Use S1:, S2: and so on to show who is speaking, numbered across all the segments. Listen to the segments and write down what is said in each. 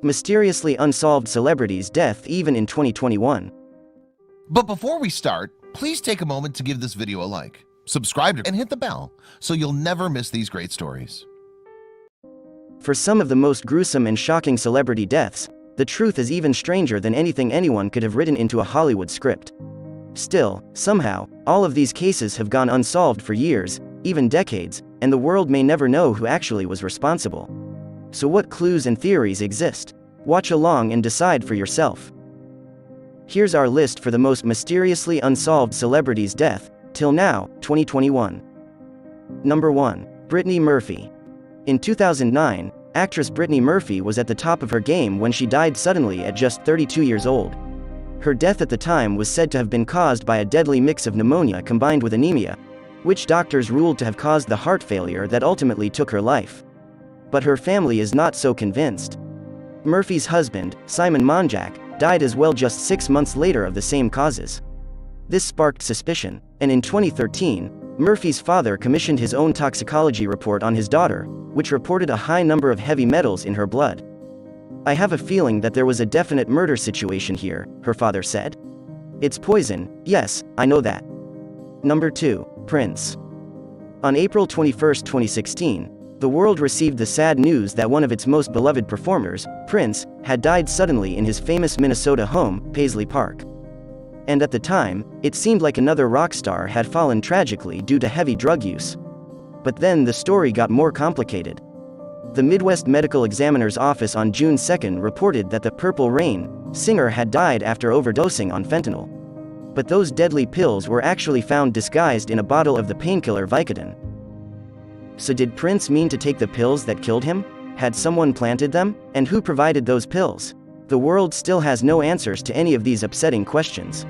S1: Mysteriously unsolved celebrities' death even in 2021.
S2: But before we start, please take a moment to give this video a like, subscribe and hit the bell so you'll never miss these great stories.
S1: For some of the most gruesome and shocking celebrity deaths, the truth is even stranger than anything anyone could have written into a Hollywood script. Still, somehow, all of these cases have gone unsolved for years, even decades, and the world may never know who actually was responsible. So what clues and theories exist? Watch along and decide for yourself. Here's our list for the most mysteriously unsolved celebrities' death, till now, 2021. Number 1. Brittany Murphy. In 2009, actress Brittany Murphy was at the top of her game when she died suddenly at just 32 years old. Her death at the time was said to have been caused by a deadly mix of pneumonia combined with anemia, which doctors ruled to have caused the heart failure that ultimately took her life. But her family is not so convinced. Murphy's husband, Simon Monjack, died as well just 6 months later of the same causes. This sparked suspicion, and in 2013, Murphy's father commissioned his own toxicology report on his daughter, which reported a high number of heavy metals in her blood. "I have a feeling that there was a definite murder situation here," her father said. "It's poison, yes, I know that." Number 2. Prince. On April 21, 2016, the world received the sad news that one of its most beloved performers, Prince, had died suddenly in his famous Minnesota home, Paisley Park. And at the time, it seemed like another rock star had fallen tragically due to heavy drug use. But then the story got more complicated. The Midwest Medical Examiner's Office on June 2 reported that the Purple Rain singer had died after overdosing on fentanyl. But those deadly pills were actually found disguised in a bottle of the painkiller Vicodin. So did Prince mean to take the pills that killed him? Had someone planted them? And who provided those pills? The world still has no answers to any of these upsetting questions.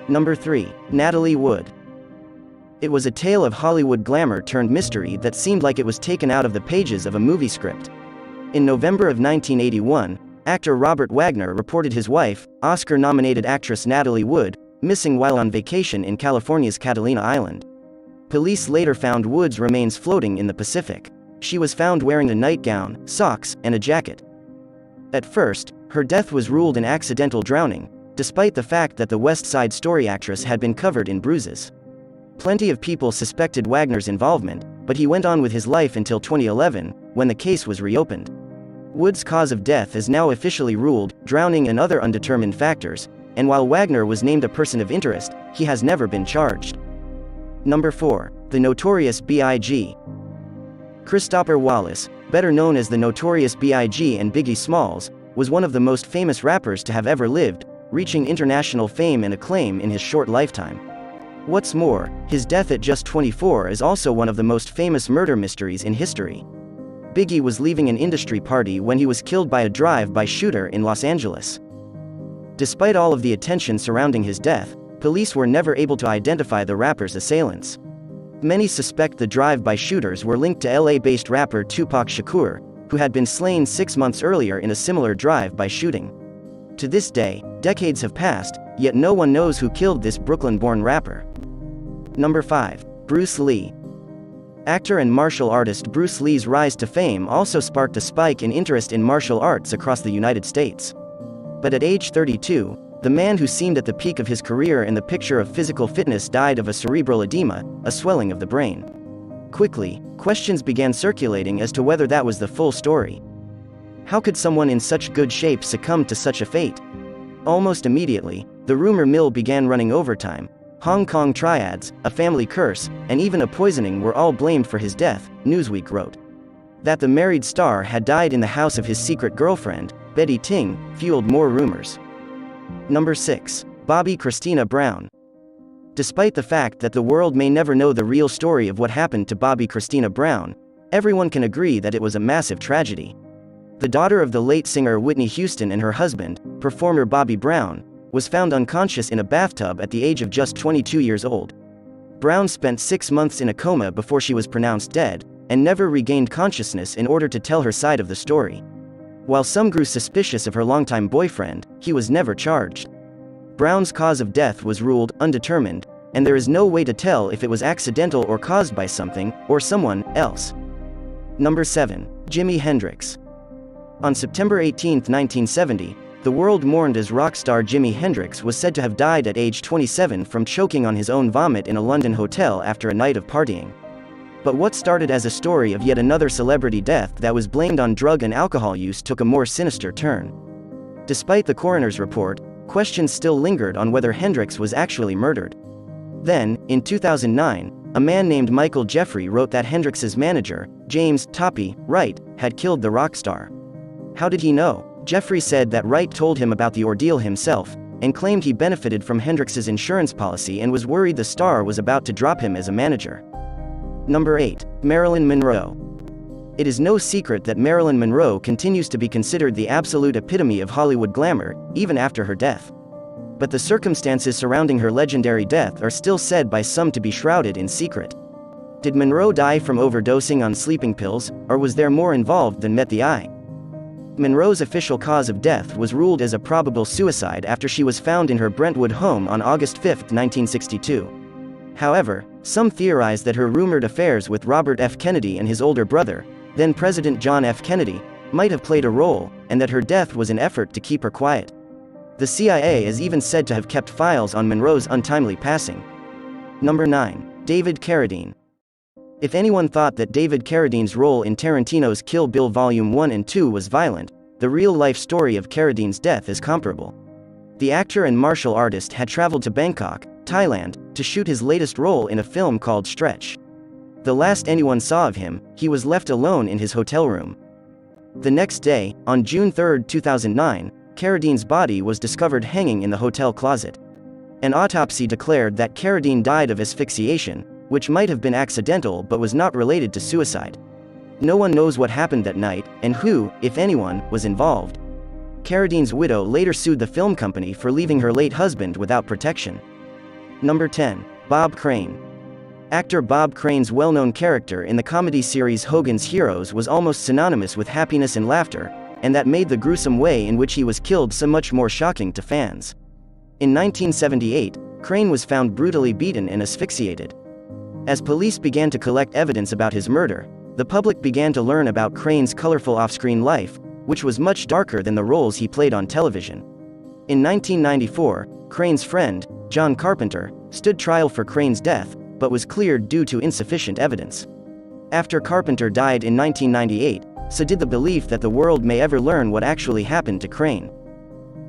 S1: Number 3. Natalie Wood. It was a tale of Hollywood glamour turned mystery that seemed like it was taken out of the pages of a movie script. In November of 1981, actor Robert Wagner reported his wife, Oscar-nominated actress Natalie Wood, missing while on vacation in California's Catalina Island. Police later found Wood's remains floating in the Pacific. She was found wearing a nightgown, socks, and a jacket. At first, her death was ruled an accidental drowning, despite the fact that the West Side Story actress had been covered in bruises. Plenty of people suspected Wagner's involvement, but he went on with his life until 2011, when the case was reopened. Wood's cause of death is now officially ruled drowning and other undetermined factors, and while Wagner was named a person of interest, he has never been charged. Number 4. The Notorious B.I.G. Christopher Wallace, better known as the Notorious B.I.G. and Biggie Smalls, was one of the most famous rappers to have ever lived, reaching international fame and acclaim in his short lifetime. What's more, his death at just 24 is also one of the most famous murder mysteries in history. Biggie was leaving an industry party when he was killed by a drive-by shooter in Los Angeles. Despite all of the attention surrounding his death, police were never able to identify the rapper's assailants. Many suspect the drive-by shooters were linked to LA-based rapper Tupac Shakur, who had been slain 6 months earlier in a similar drive-by shooting. To this day, decades have passed, yet no one knows who killed this Brooklyn-born rapper. Number 5. Bruce Lee. Actor and martial artist Bruce Lee's rise to fame also sparked a spike in interest in martial arts across the United States. But at age 32, the man who seemed at the peak of his career in the picture of physical fitness died of a cerebral edema, a swelling of the brain. Quickly, questions began circulating as to whether that was the full story. How could someone in such good shape succumb to such a fate? Almost immediately, the rumor mill began running overtime. Hong Kong triads, a family curse, and even a poisoning were all blamed for his death, Newsweek wrote. That the married star had died in the house of his secret girlfriend, Betty Ting, fueled more rumors. Number 6. Bobbi Kristina Brown. Despite the fact that the world may never know the real story of what happened to Bobbi Kristina Brown, everyone can agree that it was a massive tragedy. The daughter of the late singer Whitney Houston and her husband, performer Bobby Brown, was found unconscious in a bathtub at the age of just 22 years old. Brown spent 6 months in a coma before she was pronounced dead, and never regained consciousness in order to tell her side of the story. While some grew suspicious of her longtime boyfriend, he was never charged. Brown's cause of death was ruled undetermined, and there is no way to tell if it was accidental or caused by something or someone else. Number 7. Jimi Hendrix. On September 18, 1970, the world mourned as rock star Jimi Hendrix was said to have died at age 27 from choking on his own vomit in a London hotel after a night of partying. But what started as a story of yet another celebrity death that was blamed on drug and alcohol use took a more sinister turn. Despite the coroner's report, questions still lingered on whether Hendrix was actually murdered. Then, in 2009, a man named Michael Jeffrey wrote that Hendrix's manager, James "Toppy" Wright, had killed the rock star. How did he know? Jeffrey said that Wright told him about the ordeal himself, and claimed he benefited from Hendrix's insurance policy and was worried the star was about to drop him as a manager. Number 8. Marilyn Monroe. It is no secret that Marilyn Monroe continues to be considered the absolute epitome of Hollywood glamour, even after her death. But the circumstances surrounding her legendary death are still said by some to be shrouded in secret. Did Monroe die from overdosing on sleeping pills, or was there more involved than met the eye? Monroe's official cause of death was ruled as a probable suicide after she was found in her Brentwood home on August 5, 1962. However, some theorize that her rumored affairs with Robert F. Kennedy and his older brother, then President John F. Kennedy, might have played a role, and that her death was an effort to keep her quiet. The CIA is even said to have kept files on Monroe's untimely passing. Number 9. David Carradine. If anyone thought that David Carradine's role in Tarantino's Kill Bill Volume 1 and 2 was violent, the real-life story of Carradine's death is comparable. The actor and martial artist had traveled to Bangkok, Thailand, to shoot his latest role in a film called Stretch. The last anyone saw of him, he was left alone in his hotel room. The next day, on June 3, 2009, Carradine's body was discovered hanging in the hotel closet. An autopsy declared that Carradine died of asphyxiation, which might have been accidental but was not related to suicide. No one knows what happened that night, and who, if anyone, was involved. Carradine's widow later sued the film company for leaving her late husband without protection. Number 10. Bob Crane. Actor Bob Crane's well-known character in the comedy series Hogan's Heroes was almost synonymous with happiness and laughter, and that made the gruesome way in which he was killed so much more shocking to fans. In 1978, Crane was found brutally beaten and asphyxiated. As police began to collect evidence about his murder, the public began to learn about Crane's colorful off-screen life, which was much darker than the roles he played on television. In 1994, Crane's friend, John Carpenter, stood trial for Crane's death, but was cleared due to insufficient evidence. After Carpenter died in 1998, so did the belief that the world may ever learn what actually happened to Crane.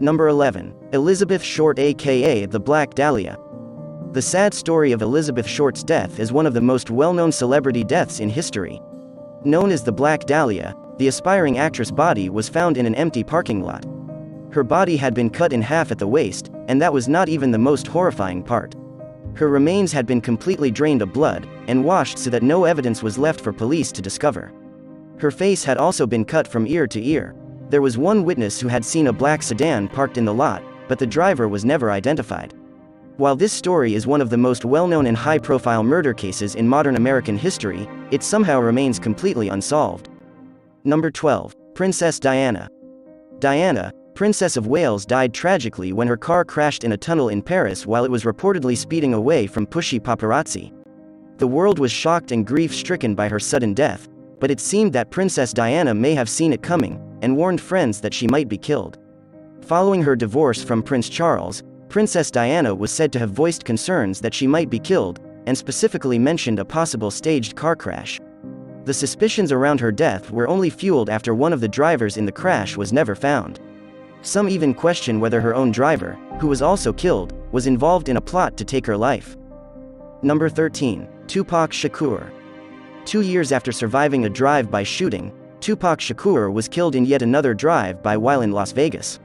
S1: Number 11. Elizabeth Short aka the Black Dahlia. The sad story of Elizabeth Short's death is one of the most well-known celebrity deaths in history. Known as the Black Dahlia, the aspiring actress' body was found in an empty parking lot. Her body had been cut in half at the waist, and that was not even the most horrifying part. Her remains had been completely drained of blood, and washed so that no evidence was left for police to discover. Her face had also been cut from ear to ear. There was one witness who had seen a black sedan parked in the lot, but the driver was never identified. While this story is one of the most well-known and high-profile murder cases in modern American history, it somehow remains completely unsolved. Number 12. Princess Diana. Diana, Princess of Wales, died tragically when her car crashed in a tunnel in Paris while it was reportedly speeding away from pushy paparazzi. The world was shocked and grief-stricken by her sudden death, but it seemed that Princess Diana may have seen it coming, and warned friends that she might be killed. Following her divorce from Prince Charles, Princess Diana was said to have voiced concerns that she might be killed, and specifically mentioned a possible staged car crash. The suspicions around her death were only fueled after one of the drivers in the crash was never found. Some even question whether her own driver, who was also killed, was involved in a plot to take her life. Number 13. Tupac Shakur. 2 years after surviving a drive-by shooting, Tupac Shakur was killed in yet another drive-by while in Las Vegas.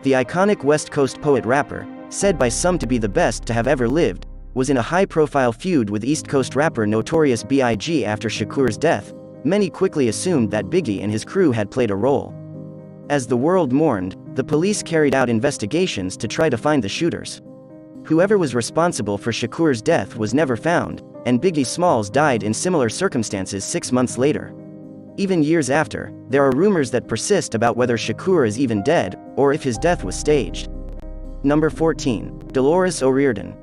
S1: The iconic West Coast poet-rapper, said by some to be the best to have ever lived, was in a high-profile feud with East Coast rapper Notorious B.I.G. after Shakur's death. Many quickly assumed that Biggie and his crew had played a role. As the world mourned, the police carried out investigations to try to find the shooters. Whoever was responsible for Shakur's death was never found, and Biggie Smalls died in similar circumstances 6 months later. Even years after, there are rumors that persist about whether Shakur is even dead, or if his death was staged. Number 14. Dolores O'Riordan.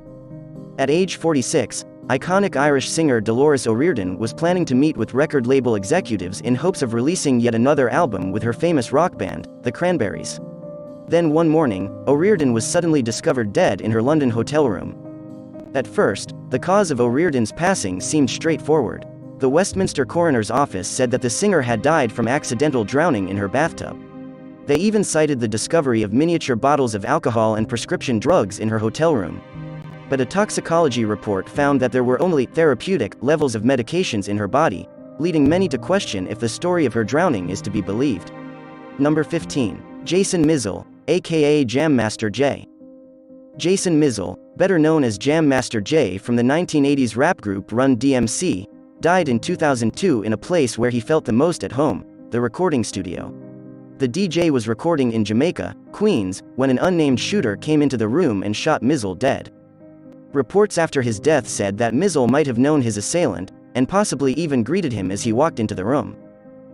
S1: At age 46, iconic Irish singer Dolores OReilly was planning to meet with record label executives in hopes of releasing yet another album with her famous rock band, the Cranberries. Then one morning, OReilly was suddenly discovered dead in her London hotel room. At first, the cause of O'Riordan's passing seemed straightforward. The Westminster coroner's office said that the singer had died from accidental drowning in her bathtub. They even cited the discovery of miniature bottles of alcohol and prescription drugs in her hotel room. But a toxicology report found that there were only therapeutic levels of medications in her body, leading many to question if the story of her drowning is to be believed. Number 15. Jason Mizzle, aka Jam Master Jay. Jason Mizzle, better known as Jam Master Jay from the 1980s rap group Run DMC, died in 2002 in a place where he felt the most at home, the recording studio. The DJ was recording in Jamaica, Queens, when an unnamed shooter came into the room and shot Mizzle dead. Reports after his death said that Mizzle might have known his assailant, and possibly even greeted him as he walked into the room.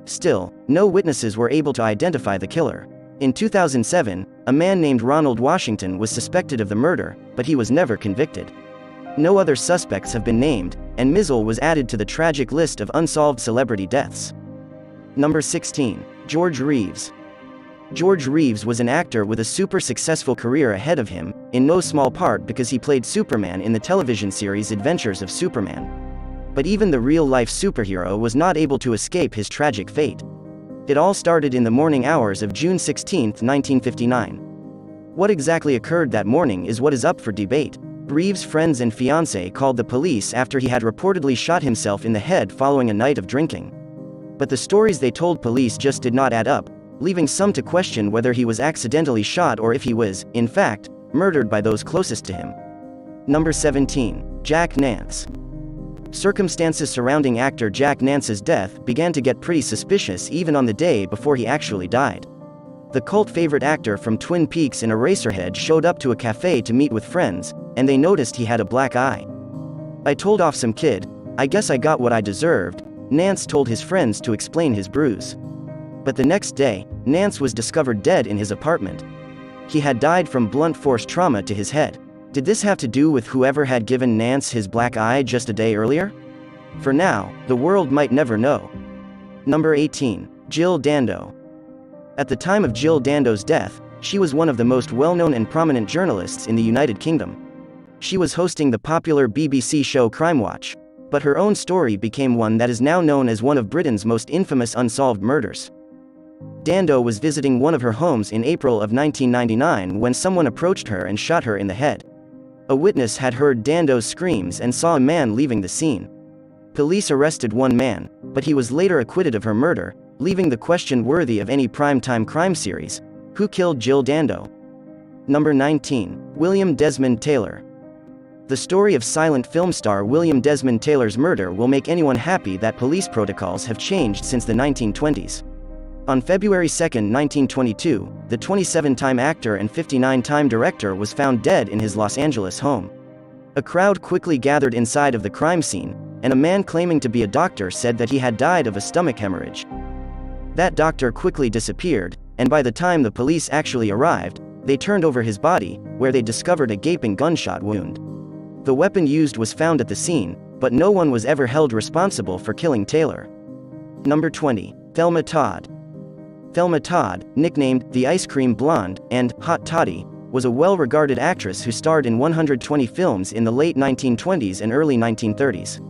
S1: Still, no witnesses were able to identify the killer. In 2007, a man named Ronald Washington was suspected of the murder, but he was never convicted. No other suspects have been named, and Mizzle was added to the tragic list of unsolved celebrity deaths. Number 16. George Reeves. George Reeves was an actor with a super successful career ahead of him, in no small part because he played Superman in the television series Adventures of Superman. But even the real-life superhero was not able to escape his tragic fate. It all started in the morning hours of June 16, 1959. What exactly occurred that morning is what is up for debate. Reeves' friends and fiancé called the police after he had reportedly shot himself in the head following a night of drinking. But the stories they told police just did not add up, leaving some to question whether he was accidentally shot or if he was, in fact, murdered by those closest to him. Number 17. Jackance. Circumstances surrounding actor Jackance's death began to get pretty suspicious even on the day before he actually died. The cult favorite actor from Twin Peaks in Eraserhead showed up to a cafe to meet with friends, and they noticed he had a black eye. "I told off some kid. I guess I got what I deserved," Nance told his friends to explain his bruise. But the next day, Nance was discovered dead in his apartment. He had died from blunt force trauma to his head. Did this have to do with whoever had given Nance his black eye just a day earlier? For now, the world might never know. Number 18. Jill Dando. At the time of Jill Dando's death, she was one of the most well-known and prominent journalists in the United Kingdom. She was hosting the popular BBC show Crime Watch, but her own story became one that is now known as one of Britain's most infamous unsolved murders. Dando was visiting one of her homes in April of 1999 when someone approached her and shot her in the head. A witness had heard Dando's screams and saw a man leaving the scene. Police arrested one man, but he was later acquitted of her murder, leaving the question worthy of any primetime crime series: who killed Jill Dando? Number 19. William Desmond Taylor. The story of silent film star William Desmond Taylor's murder will make anyone happy that police protocols have changed since the 1920s. On February 2, 1922, the 27-time actor and 59-time director was found dead in his Los Angeles home. A crowd quickly gathered inside of the crime scene, and a man claiming to be a doctor said that he had died of a stomach hemorrhage. That doctor quickly disappeared, and by the time the police actually arrived, they turned over his body, where they discovered a gaping gunshot wound. The weapon used was found at the scene, but no one was ever held responsible for killing Taylor. Number 20. Thelma Todd. Thelma Todd, nicknamed the Ice Cream Blonde and Hot Toddy, was a well-regarded actress who starred in 120 films in the late 1920s and early 1930s.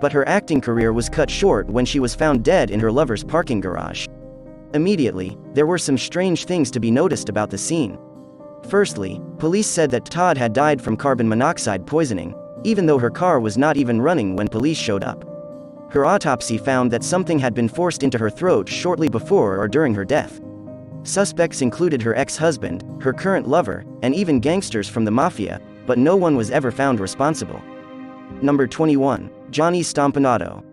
S1: But her acting career was cut short when she was found dead in her lover's parking garage. Immediately, there were some strange things to be noticed about the scene. Firstly, police said that Todd had died from carbon monoxide poisoning, even though her car was not even running when police showed up. Her autopsy found that something had been forced into her throat shortly before or during her death. Suspects included her ex-husband, her current lover, and even gangsters from the mafia, but no one was ever found responsible. Number 21. Johnny Stompinado.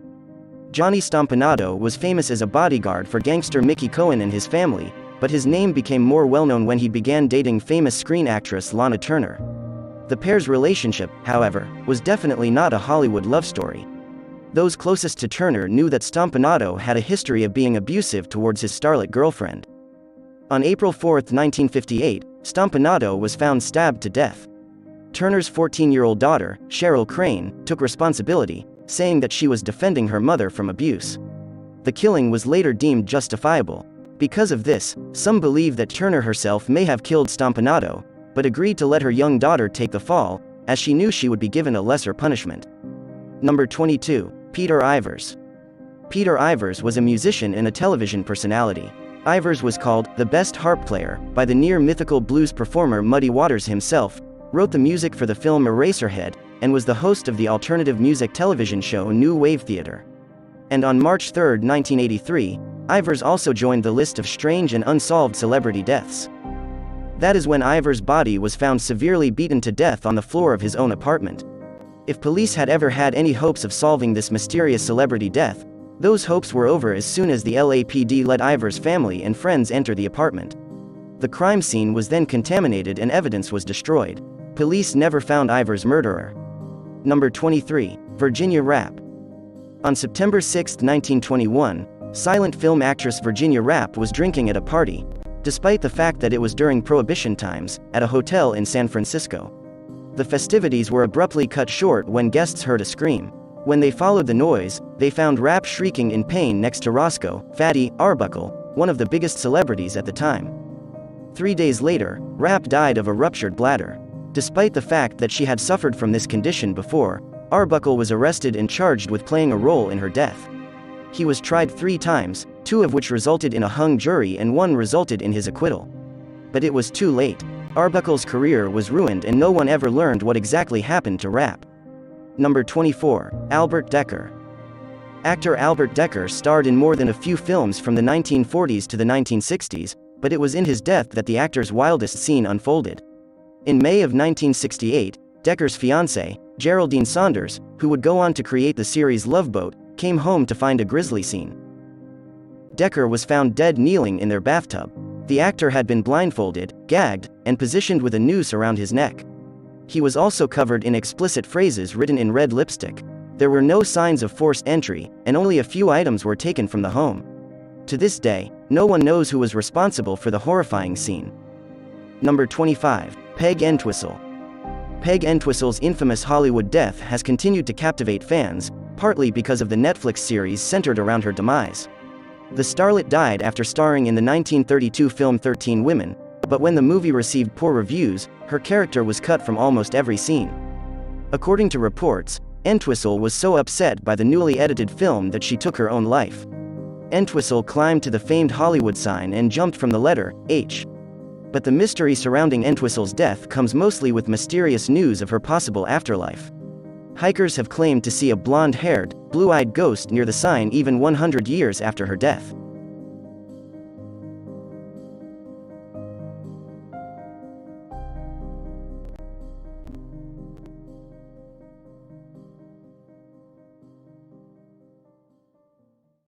S1: Johnny Stompinado was famous as a bodyguard for gangster Mickey Cohen and his family, but his name became more well-known when he began dating famous screen actress Lana Turner. The pair's relationship, however, was definitely not a Hollywood love story. Those closest to Turner knew that Stompinado had a history of being abusive towards his starlet girlfriend. On April 4, 1958, Stompinado was found stabbed to death. Turner's 14-year-old daughter, Cheryl Crane, took responsibility, saying that she was defending her mother from abuse. The killing was later deemed justifiable. Because of this, some believe that Turner herself may have killed Stompinado, but agreed to let her young daughter take the fall, as she knew she would be given a lesser punishment. Number 22. Peter Ivers. Peter Ivers was a musician and a television personality. Ivers was called the best harp player by the near-mythical blues performer Muddy Waters himself, wrote the music for the film Eraserhead, and was the host of the alternative music television show New Wave Theater. And on March 3, 1983, Ivers also joined the list of strange and unsolved celebrity deaths. That is when Ivers' body was found severely beaten to death on the floor of his own apartment. If police had ever had any hopes of solving this mysterious celebrity death, those hopes were over as soon as the LAPD let Ivers' family and friends enter the apartment. The crime scene was then contaminated and evidence was destroyed. Police never found Ivers' murderer. Number 23. Virginia Rappe. On September 6, 1921, silent film actress Virginia Rappe was drinking at a party, despite the fact that it was during Prohibition times, at a hotel in San Francisco. The festivities were abruptly cut short when guests heard a scream. When they followed the noise, they found Rappe shrieking in pain next to Roscoe "Fatty" Arbuckle, one of the biggest celebrities at the time. 3 days later, Rappe died of a ruptured bladder. Despite the fact that she had suffered from this condition before, Arbuckle was arrested and charged with playing a role in her death. He was tried 3 times, 2 of which resulted in a hung jury and 1 resulted in his acquittal. But it was too late. Arbuckle's career was ruined and no one ever learned what exactly happened to Rappe. Number 24. Albert Dekker. Actor Albert Dekker starred in more than a few films from the 1940s to the 1960s, but it was in his death that the actor's wildest scene unfolded. In May of 1968, Dekker's fiancée, Geraldine Saunders, who would go on to create the series Love Boat, came home to find a grisly scene. Dekker was found dead kneeling in their bathtub. The actor had been blindfolded, gagged, and positioned with a noose around his neck. He was also covered in explicit phrases written in red lipstick. There were no signs of forced entry, and only a few items were taken from the home. To this day, no one knows who was responsible for the horrifying scene. Number 25. Peg Entwistle. Peg Entwistle's infamous Hollywood death has continued to captivate fans, partly because of the Netflix series centered around her demise. The starlet died after starring in the 1932 film 13 Women, but when the movie received poor reviews, her character was cut from almost every scene. According to reports, Entwistle was so upset by the newly edited film that she took her own life. Entwistle climbed to the famed Hollywood sign and jumped from the letter H. But the mystery surrounding Entwistle's death comes mostly with mysterious news of her possible afterlife. Hikers have claimed to see a blonde-haired, blue-eyed ghost near the sign even 100 years after her death.